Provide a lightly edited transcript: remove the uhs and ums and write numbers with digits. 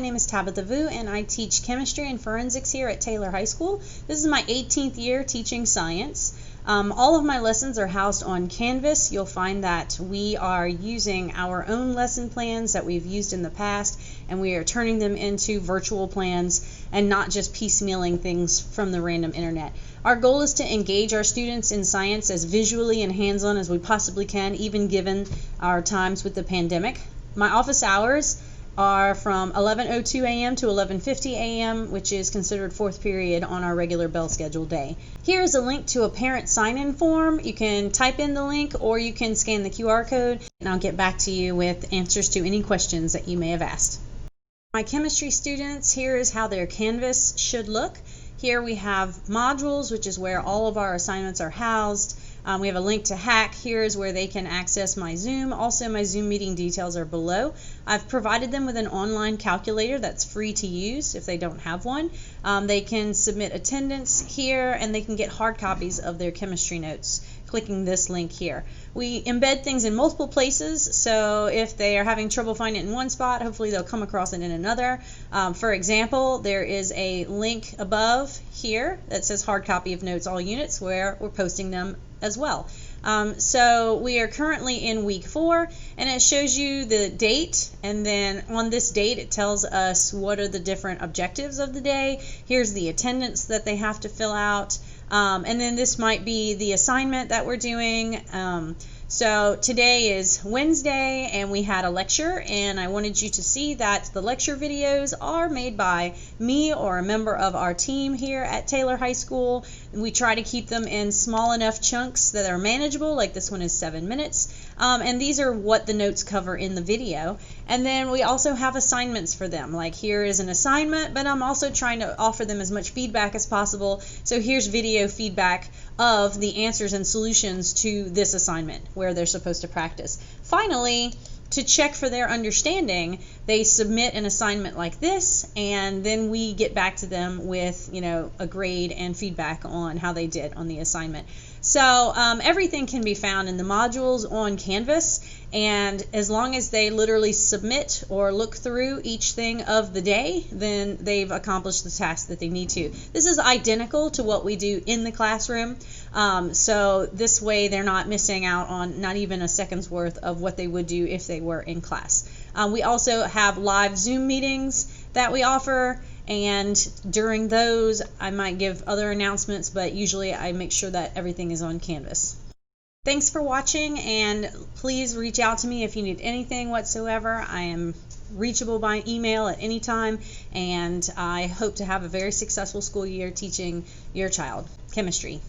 name is Tabitha Vu, and I teach chemistry and forensics here at Taylor High School. This is my 18th year teaching science. All of my lessons are housed on Canvas. You'll find that we are using our own lesson plans that we've used in the past, and we are turning them into virtual plans and not just piecemealing things from the random internet. Our goal is to engage our students in science as visually and hands-on as we possibly can, even given our times with the pandemic. My office hours are from 11:02 a.m. to 11:50 a.m., which is considered fourth period on our regular bell schedule day. Here's a link to a parent sign-in form. You can type in the link or you can scan the QR code, and I'll get back to you with answers to any questions that you may have asked. My chemistry students, here is how their Canvas should look. Here we have modules, which is where all of our assignments are housed. We have a link to Hack. Here is where they can access my Zoom. Also, my Zoom meeting details are below. I've provided them with an online calculator that's free to use if they don't have one. They can submit attendance here, and they can get hard copies of their chemistry notes clicking this link here. We embed things in multiple places, so if they are having trouble finding it in one spot, hopefully they'll come across it in another. For example, there is a link above here that says hard copy of notes all units, where we're posting them as well. So we are currently in week 4, and it shows you the date, and then on this date it tells us what are the different objectives of the day. Here's the attendance that they have to fill out, and then this might be the assignment that we're doing. So today is Wednesday, and we had a lecture, and I wanted you to see that the lecture videos are made by me or a member of our team here at Taylor High School. We try to keep them in small enough chunks that are manageable, like this one is 7 minutes, and these are what the notes cover in the video. And then we also have assignments for them, like here is an assignment, but I'm also trying to offer them as much feedback as possible. So here's video feedback of the answers and solutions to this assignment where they're supposed to practice. Finally, to check for their understanding, they submit an assignment like this, and then we get back to them with, a grade and feedback on how they did on the assignment. So everything can be found in the modules on Canvas, and as long as they literally submit or look through each thing of the day, then they've accomplished the task that they need to. This is identical to what we do in the classroom, so this way they're not missing out on not even a second's worth of what they would do if they were in class. We also have live Zoom meetings that we offer, and during those I might give other announcements, but usually I make sure that everything is on Canvas. Thanks for watching, and please reach out to me if you need anything whatsoever. I am reachable by email at any time, and I hope to have a very successful school year teaching your child chemistry.